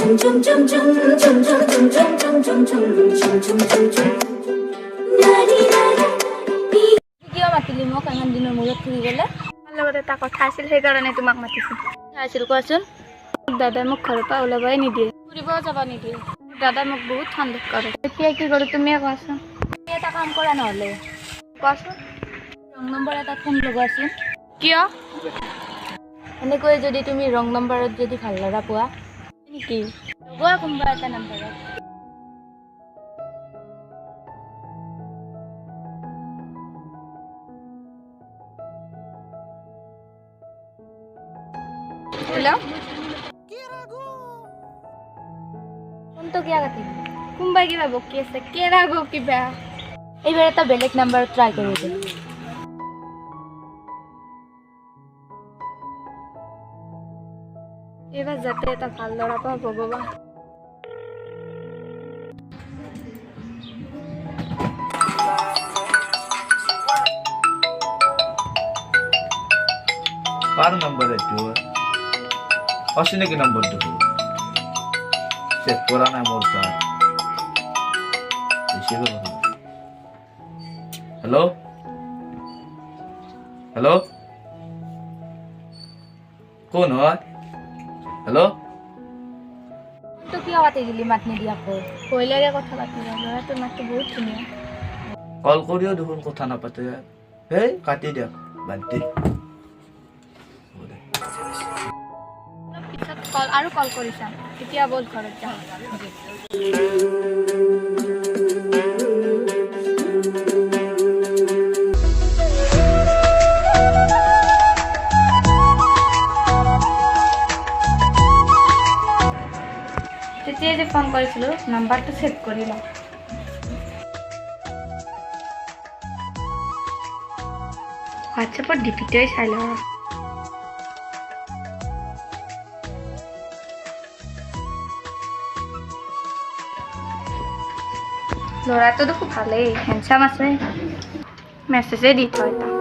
কিয় মাতিলি মোক ইমান দিনৰ মূৰত ফুৰি গ'লে? লগত এটা কথা আছিল সেইকাৰণে তোমাক মাতিছোঁ। আছিল কোৱাচোন। দাদাই মোক ঘৰৰ পৰা ওলাবই নিদিয়ে, ফুৰিবও যাব নিদিয়ে। দাদাই মোক বহুত সন্দেহ কৰে। এতিয়া কি কৰোঁ তুমিয়ে কোৱাচোন। এটা কাম কৰা নহ'লে কোৱাচোন। ৰং নম্বৰ এটা ফোন লগোৱাচোন। কিয়? এনেকৈ যদি তুমি ৰং নম্বৰত যদি ভাল ল'ৰা পোৱা নেকি লগোৱা কোনোবা এটা নম্বৰত। হেল্ল' ফোনটো কিয় কাটিলি? কোনোবাই কিবা বকি আছে, কেৰা গো কিবা। এইবাৰ এটা বেলেগ নম্বৰত ট্ৰাই কৰি দে। এইবাৰ যাতে এটা ভাল ল'ৰা পাওঁ ভগৱান। कार नंबर है जो असिने के नंबर दो से पुराना मोरता इसे को हेलो हेलो कौन हो हेलो ফোনটো কিয় কাটি দিলি মাত নিদি আকৌ? কইলাৰে কথা পাতি ল'ৰাটোৰ মাতটো বহুত ধুনীয়া। कॉल करियो देखो কথা ना पाते हे काटी दे बाद दे পিছত কল আৰু কল কৰি চাম। এতিয়া বল ঘৰত যাওঁ। তেতিয়া যে ফোন কৰিছিলোঁ নাম্বাৰটো ছেভ কৰি লওঁ। হোৱাটছএপত ডিপিটোৱে চাই লওঁ। ল'ৰাটো দেখোন ভালেই, হেণ্ডচাম আছে। মেছেজে দি থয় তাক।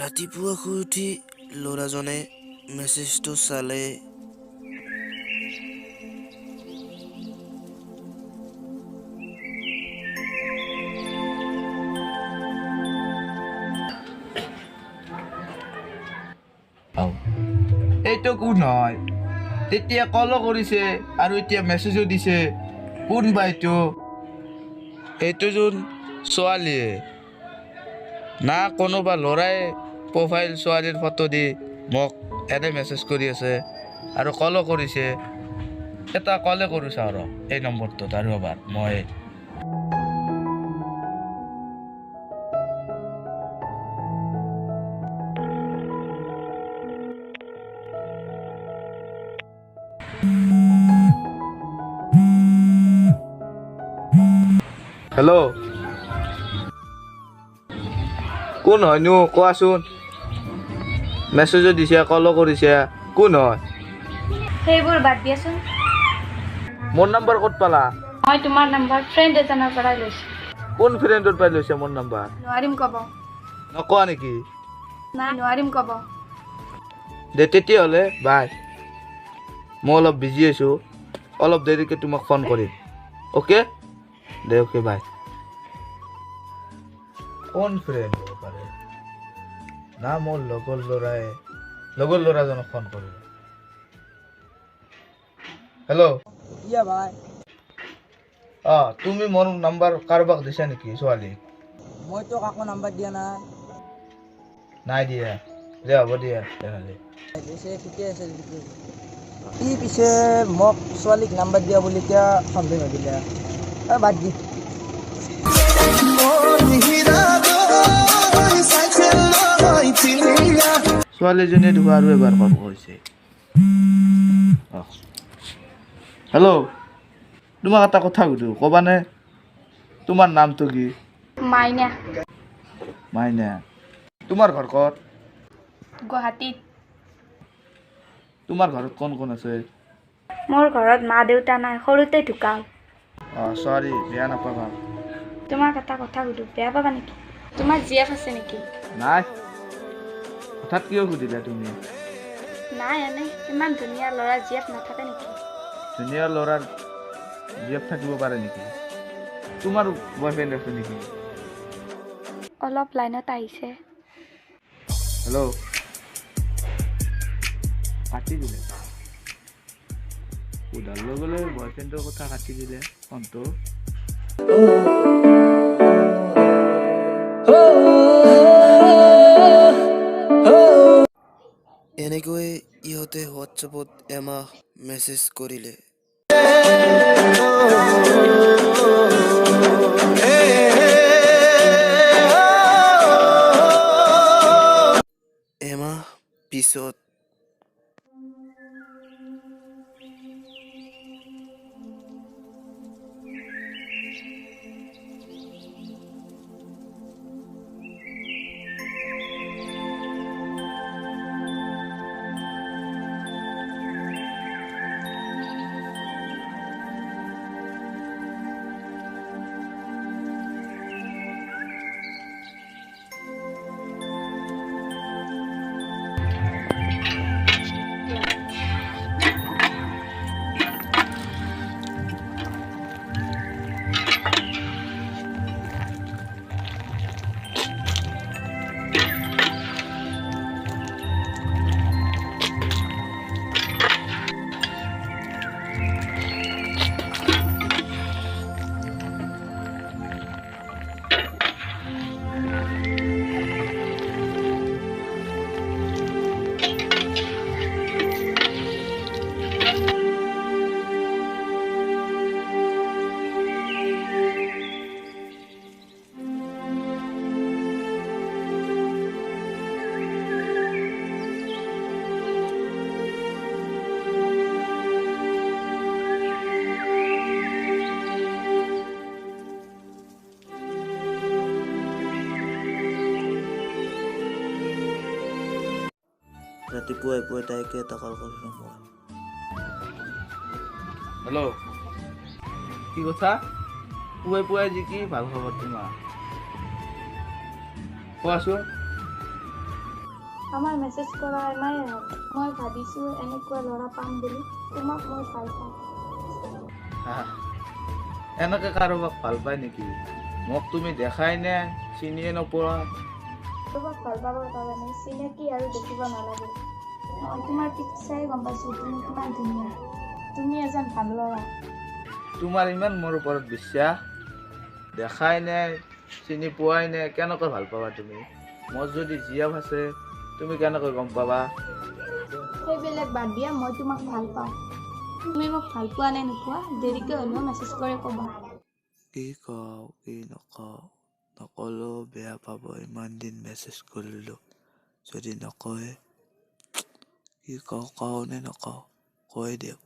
ৰাতিপুৱা শুই উঠি ল'ৰাজনে মেছেজটো চালে। এইটো কোন হয় তেতিয়া কলো কৰিছে আৰু এতিয়া মেছেজো দিছে কোন বা এইটো যোন ছোৱালীয়ে না কোনোবা ল'ৰাই প্ৰফাইল ছোৱালীৰ ফটো দি মোক এনে মেছেজ কৰি আছে আৰু কলো কৰিছে এটা কলে কৰিছে আৰু এই নম্বৰটোত আৰু এবাৰ মই हेलो কোন হয়নো কোৱাচোন মেছেজো দিছে কলো কৰিছে কোন হয় সেইবোৰ বাদ দিয়াচোন। মোৰ নম্বৰ ক'ত পালা মই তোমাৰ নম্বৰ ফ্ৰেণ্ড এজনৰ পৰাই লৈছোঁ। কোন ফ্ৰেণ্ডৰ পৰা লৈছে মোৰ নম্বৰ নোৱাৰিম ক'ব। নকোৱা নেকি নাই নোৱাৰিম ক'ব। দে তেতিয়াহ'লে বাই মই অলপ বিজি আছোঁ অলপ দেৰিকৈ তোমাক ফোন কৰিম অ'কে দে অ'কে বাই কোন ফ্ৰেণ্ড হ'ব পাৰে না মোৰ লগৰ ল'ৰাজনক ফোন কৰিম হেল্ল' ভাই তুমি মোৰ নম্বৰ কাৰোবাক দিছা নেকি ছোৱালীক মইতো কাকো নাম্বাৰ দিয়া নাই নাই দিয়া দে হ'ব দিয়া তেনেহ'লে ঠিকে আছে ই পিছে মোক ছোৱালীক নাম্বাৰ দিয়া বুলি কিয় সন্দেহ নদিলে বাদ দি ছোৱালীজনীয়ে দেখোন আৰু এবাৰ কল কৰিছে হেল্ল' তোমাক এটা কথা সুধো ক'বানে তোমাৰ নামটো কি মাইনা মাইনা তোমাৰ ঘৰ ক'ত গুৱাহাটীত। তোমাৰ ঘৰত কোন কোন আছে মোৰ ঘৰত মা দেউতা নাই, সৰুতে ঢুকাল। অঁ চৰি, বেয়া নাপাবা। তোমাক এটা কথা সুধো, বেয়া পাবা নেকি? তোমাৰ জীয়েফ আছে নেকি? নাই, হঠাৎ কিয় সুধিলা তুমি? নাই, এনে ইমান ধুনীয়া ল'ৰা জীয়েফ নাথাকে নেকি? ধুনীয়া ল'ৰাৰ জীয়েফ থাকিব পাৰে নেকি? তোমাৰ বয়ফ্ৰেণ্ড আছে নেকি? অলপ লাইনত আহিছে। হেল্ল', কাটি দিলে। সোধাৰ লগে লগে বয়ফ্ৰেণ্ডৰ কথা কাটি দিলে ফোনটো। এনেকৈ ইহঁতে হোৱাটছএপত এমাহ মেছেজ কৰিলে। এমাহ পিছত ৰাতিপুৱাই পুৱাই তাইকে এটা কল কৰিলোঁ মই। হেল্ল', কি কথা? পুৱাই পুৱাই যি কি ভাল খবৰ তোমাৰ? কোৱাচোন। আমাৰ মেছেজ কৰা এমাহে হ'ল। মই ভাবিছোঁ এনেকুৱা ল'ৰা পাম বুলি। তোমাক মই ভাল পাওঁ। এনেকে কাৰোবাক ভাল পায় নেকি? মোক তুমি দেখাই নে, চিনিয়ে নোপোৱা? তোমাক ভাল পাবৰ কাৰণে চিনাকি আৰু দেখিব নালাগে। মই তোমাৰ পিঠ চাই গম পাইছোঁ তুমি কিমান ধুনীয়া। তুমি এজন ভাল ল'ৰা। তোমাৰ ইমান মোৰ ওপৰত বিশ্বাস? দেখাই নাই, চিনি পোৱাই নাই, কেনেকৈ ভাল পাবা তুমি? মোৰ যদি জীয়েফ আছে, তুমি কেনেকৈ গম পাবা? সেইবিলাক বাদ দিয়া, মই তোমাক ভাল পাওঁ। তুমি মোক ভাল পোৱা নে নোপোৱা দেৰিকৈ হ'লেও মেছেজ কৰি ক'বা। কি কওঁ কি নকওঁ, নকলেও বেয়া পাব। ইমান দিন মেছেজ কৰিলোঁ, যদি নকয় কি কওঁ নে নকওঁ, কৈ দিয়ক।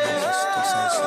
মেছেজটো চাইছে।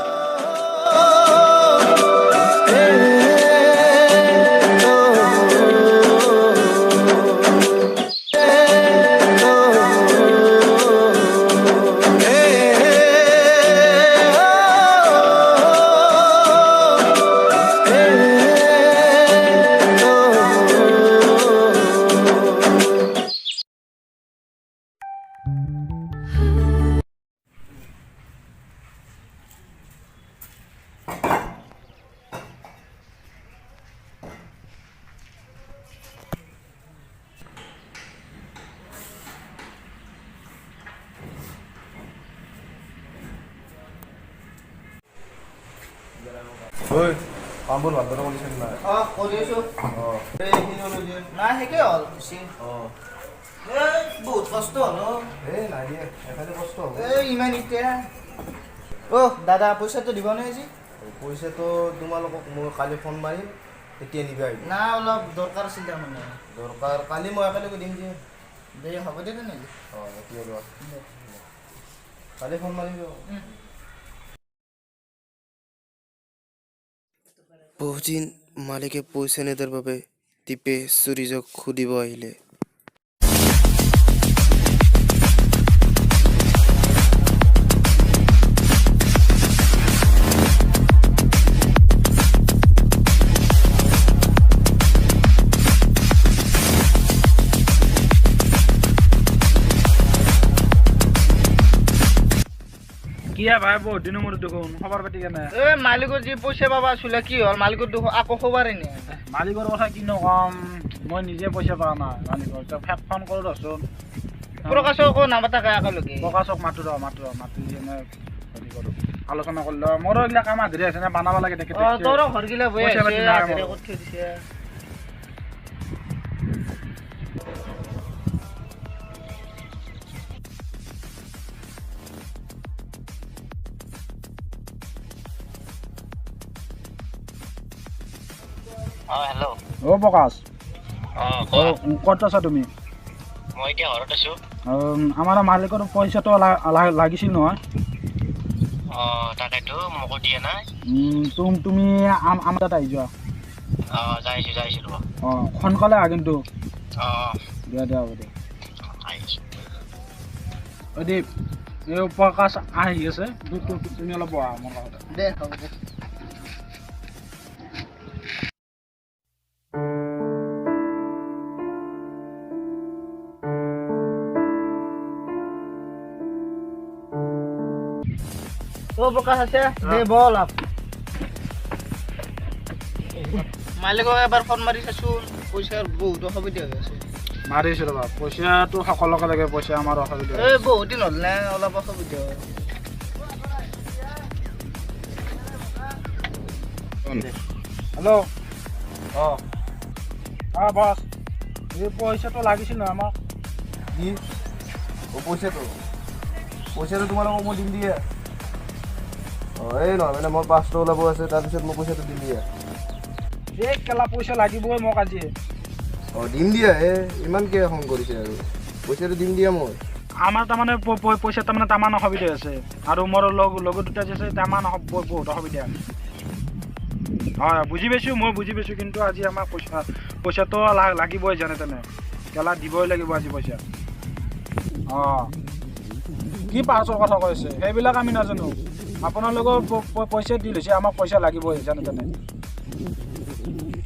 ঐ কামবোৰ ভালদৰে কৰিছে নাই? অঁ কৰি আছোঁ। অঁ এইখিনি হ'লো যে নাই শেষেই হ'ল পিছে অঁ এই বহুত কষ্ট হ'ল অ'। এই নাই দিয়ে, এফালে কষ্ট হ'ব। এই ইমান এতিয়া অ' দাদা পইচাটো দিবনে আজি? পইচাটো তোমালোকক মই কালি ফোন মাৰিম, তেতিয়া নিবা আহিব। না অলপ দৰকাৰ আছিল তাৰমানে। দৰকাৰ কালি মই একেলগে দিম যে। দে হ'ব দে তেনেহ'লে। অঁ এতিয়া লোৱা, দে। কালি ফোন মাৰিম। বহুদিন মালিকে পইচা নিদিয়াৰ বাবে দীপে সুৰিজক সুধিব আহিলে। কিয়া ভাই বহুত দিনৰ মূৰত দেখোন খবৰ পাতি কেনে মালিকৰ যি পইচা পাবা আছিলে কি হ'ল মালিকৰ আকৌ খবৰে নাই মালিকৰ কথা কি নকম মই নিজে পইচা পোৱা নাই মালিকৰ ফোন কৰোঁ ৰচোন প্ৰকাশক আকৌ নামাতাকে একেলগে প্ৰকাশক মাতো এনে হেৰি কৰোঁ আলোচনা কৰিলো মোৰো এইবিলাক কাম আধৰি আছে নে বনাব লাগে তেখেতে তোৰো ঘৰগিলা বৈ পইচা পাতি আছে নাই আধৰে মোৰ। কৰি থৈ দিছে হেল্ল' অ প্ৰকাশ ক'ত আছা তুমি মই এতিয়া ঘৰত আছোঁ আমাৰ মালিকৰ পইচাটো লাগিছিল নহয় তাকেতো মোকো দিয়া নাই তুমি আমাৰ তাত আহি যোৱা যাইছোঁ ৰ'ব সোনকালে আহ কিন্তু অঁ দিয়া হ'ব দিয়া আহিছোঁ দীপ এই প্ৰকাশ আহি আছে তুমি অলপ বহা মোৰ লগতে দে হ'ব দে প্ৰকাশ আছে দে বল মালিকক এবাৰ ফোন মাৰি চাচোন পইচাৰ বহুত অসুবিধা হৈ আছে মাৰিছোঁ ৰ'বা পইচাটো সকলোকে লাগে পইচা আমাৰ অসুবিধা বহুত দিন হ'ল নে অলপ অসুবিধা হয় হেল্ল' বছ এই পইচাটো লাগিছিল নহয় আমাক কি পইচাটো তোমালোকক মই দিম দিয়া এই নহয় মানে মোৰ 500 ওলাব আছে তাৰপিছত মই পইচাটো দিম দিয়া এই কেলা পইচা লাগিবই মোক আজি দিম দিয়া ইমান কিয় খং কৰিছে আৰু পইচাটো দিম দিয়া মই আমাৰ তাৰমানে পইচা তাৰমানে তামান অসুবিধা আছে আৰু মোৰ লগৰ দুটা যে আছে তামান বহুত অসুবিধা হয় বুজি পাইছোঁ কিন্তু আজি আমাক পইচাটো লাগিবই যেনে তেনে কেলা দিবই লাগিব আজি পইচা কি পাঁচৰ কথা কৈছে সেইবিলাক আমি নাজানো আপোনালোকৰ পইচা দি লৈছে আমাক পইচা লাগিবই যেনে তেনে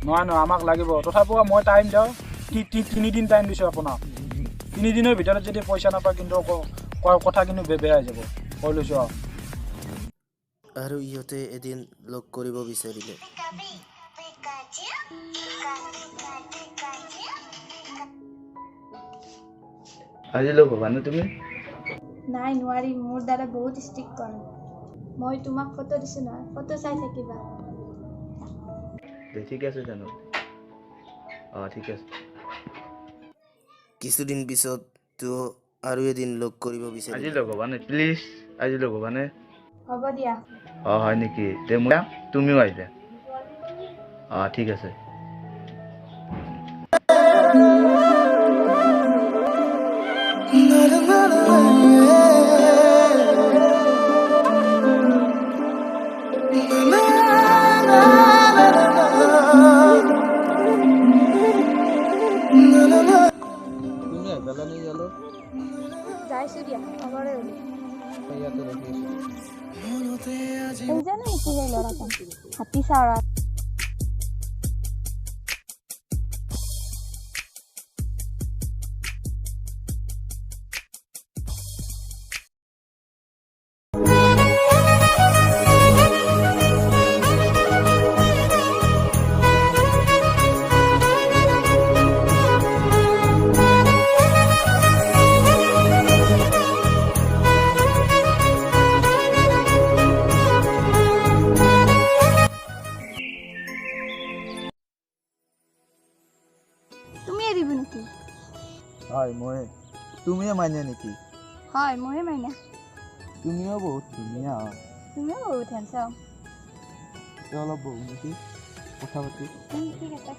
নহয় আমাক লাগিব তথাপিও মই টাইম দিওঁ 3 দিন টাইম দিছোঁ আপোনাক 3 দিনৰ ভিতৰত যদি পইচা নাপায় কিন্তু কথা কিন্তু বেয়া হৈ যাব কৈ লৈছোঁ আৰু ইহঁতে এদিন লগ কৰিব বিচাৰিলে আজি লগ হ'বা নে তুমি নাই নোৱাৰি মোৰ দ্বাৰা বহুত ষ্ট্ৰিক্ট কৰে মই তোমাক ফটো দিছোঁ নহয় ফটো চাই থাকিবা ঠিক আছে জানো ঠিক আছে কিছুদিন পিছত তো আৰু এদিন লগ কৰিব আজি বিচাৰিলে লগ হ'বা নে প্লিজ আজি লগ হ'বা নে হ'ব দিয়া হয় নেকি তে মই তুমিও আহিবা ঠিক আছে যাইছোঁ দিয়া খবৰে জানো নেকি সেই ল'ৰাজন হাতী চাওৰা তুমি এৰিব নেকি হয় মই তুমিও মাইনা নেকি হয় ময়ে মাইনা তুমিও বহুত ধুনীয়া হয় তুমিও বহুত হেণ্ডচাম অলপ বহু নেকি কথা পাতি ঠিক আছে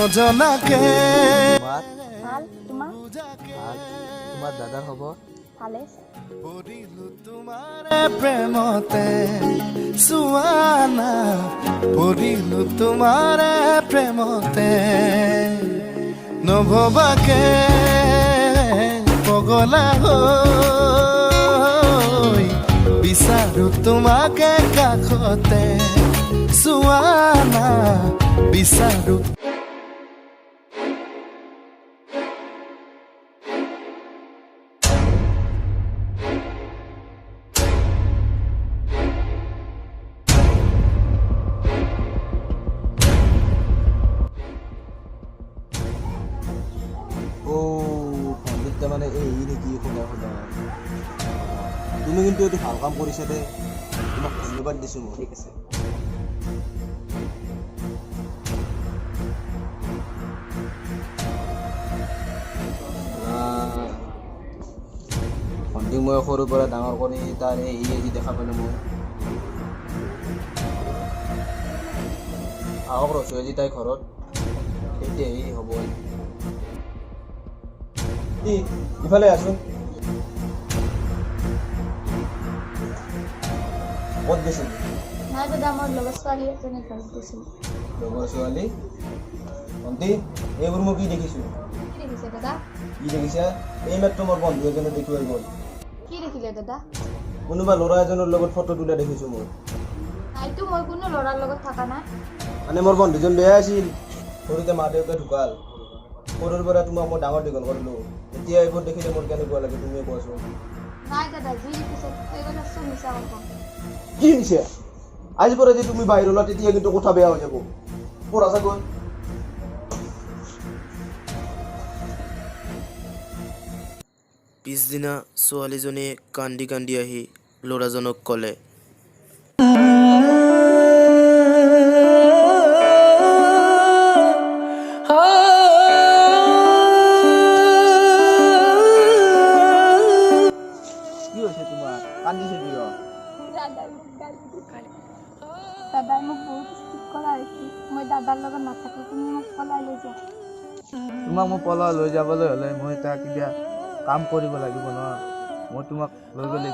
নজনাকে তোমাৰ ভাল তোমাৰ ভাল তোমাৰ দাদাৰ খবৰ ভালে পৰিলো তোমাৰে প্ৰেমতে চুৱানা পৰিলো তোমাৰে প্ৰেমতে নভবাকে পগলা হৈ বিচাৰো তোমাকে কাষতে চুৱানা বিচাৰো ভণ্টিত মানে এই নেকি শুনা শুনা তুমি কিন্তু এইটো ভাল কাম কৰিছা দে তোমাক ধন্যবাদ দিছোঁ মই ঠিক আছে ভণ্টিক মই সৰুৰ পৰা ডাঙৰ কৰি তাৰ এই যি দেখা পালোঁ মই আহক ৰচো আজি তাই ঘৰত তেতিয়াই হ'ব ইফালে আছো ক'ত গৈছিল নাই দাদা মোৰ লগত ছোৱালী এজনী ঘৰত গৈছিল লগৰ ছোৱালী ভণ্টি এইবোৰ মই কি দেখিছোঁ কি দেখিছে দাদা কি দেখিছা এইমাত্ৰ মোৰ বন্ধু এজনে দেখুৱাই গ'ল কি দেখিলে দাদা কোনোবা ল'ৰা এজনৰ লগত ফটো তোলা দেখিছোঁ মই নাইতো মই কোনো ল'ৰাৰ লগত থকা নাই মানে মোৰ বন্ধুজন বেয়া আছিল সৰুতে মা দেউতাই ঢুকাল সৰুৰ পৰা তোমাক মই ডাঙৰ দীঘল কৰিলোঁ এতিয়া এইবোৰ দেখিলে মোৰ কেনেকুৱা লাগে তুমিয়ে কোৱাচোন নাই দাদা যি দেখিছে সেইবিলাক চব মিছা কথা কি নিছে আজিৰ পৰা যদি তুমি বাহিৰ ওলোৱা তেতিয়া কিন্তু কথা বেয়া হৈ যাব পৰা চাগৈ পিছদিনা ছোৱালীজনীয়ে কান্দি কান্দি আহি ল'ৰাজনক ক'লে কি হৈছে তোমাৰ কান্দিছে কিয় দাদাই মোক বহুত ষ্ট্ৰিক কৰা হৈছিল মই দাদাৰ লগত নাথাকোঁ তুমি মোক পলাই লৈ যোৱা তোমাক মই পলাই লৈ যাবলৈ হ'লে মই তাক কিবা কাম কৰিব লাগিব ন মই তোমাক লৈ গ'লে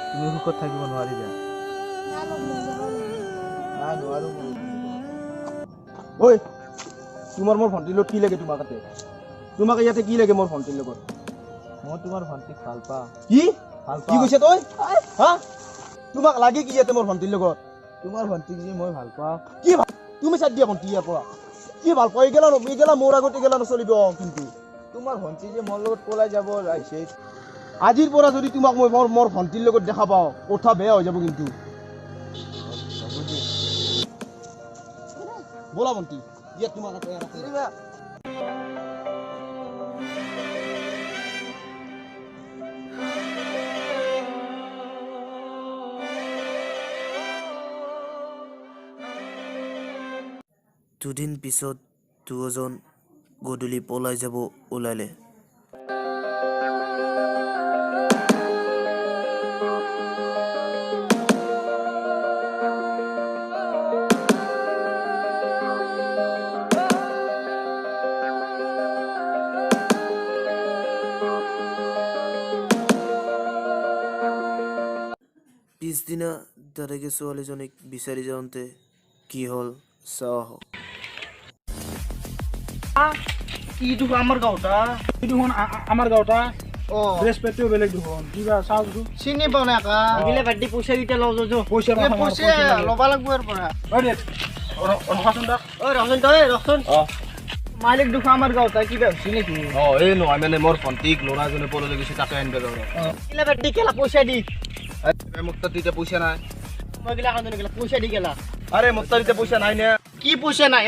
তুমি সুখত থাকিব নোৱাৰিবা নাই মোক লৈ যাব লাগিব নাই নোৱাৰো ঐ তোমাৰ মোৰ ভণ্টিৰ লগত কি লাগে তোমাক তাতে তোমাক ইয়াতে কি লাগে মোৰ ভণ্টিৰ লগত মই তোমাৰ ভণ্টিক ভাল পাওঁ কি ভাল কি কৈছে তই হা তোমাক লাগে কি ইয়াতে মোৰ ভণ্টিৰ লগত তোমাৰ ভণ্টিক যে মই ভাল পাওঁ কি তুমি চাই দিয়া ভণ্টি ইয়াৰ পৰা কি ভাল পাই গেলা মোৰ আগতে গেলা নচলিব কিন্তু তোমাৰ ভণ্টি যে মোৰ লগত পলাই যাব আহিছে আজিৰ পৰা যদি তোমাক মই মোৰ ভণ্টিৰ লগত দেখা পাওঁ কথা বেয়া হৈ যাব কিন্তু ব'লা ভণ্টি ইয়াত তোমাক দুদিন পিছত দুয়োজন গধূলি পলাই যাব ওলালে পিছদিনা দাদাকে ছোৱালীজনীক বিচাৰি যাওঁতে কি হ'ল চাওঁ আহক এইটো আমাৰ গাঁৱতা এইটো আমাৰ গাঁৱতা ড্ৰেছ পেটিও বেলেগ দেখোন কিবা চাওঁ চিনি পাওঁ নাই কা দিলে বাদ্দি পইচা কেইটা লওঁ যো পইচা ল'ব লাগিব ইয়াৰ পৰা ৰখাচোন তাক ৰচোন তই ৰচোন মালিক দেখোন আমাৰ গাঁৱতা কিবা হৈছে নেকি এই নহয় মানে মোৰ ভণ্টিক ল'ৰাজনে পললৈ গৈছে তাকে আনিব যাওঁ দিলে বাদ্দি কেলা পইচা দি মোৰ তাত এতিয়া পইচা নাই মই গেলা কান্দোন গেলা পইচা দি গেলা আৰে মোৰ তাত এতিয়া পইচা নাই নে কি পইচা নাই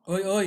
ঐ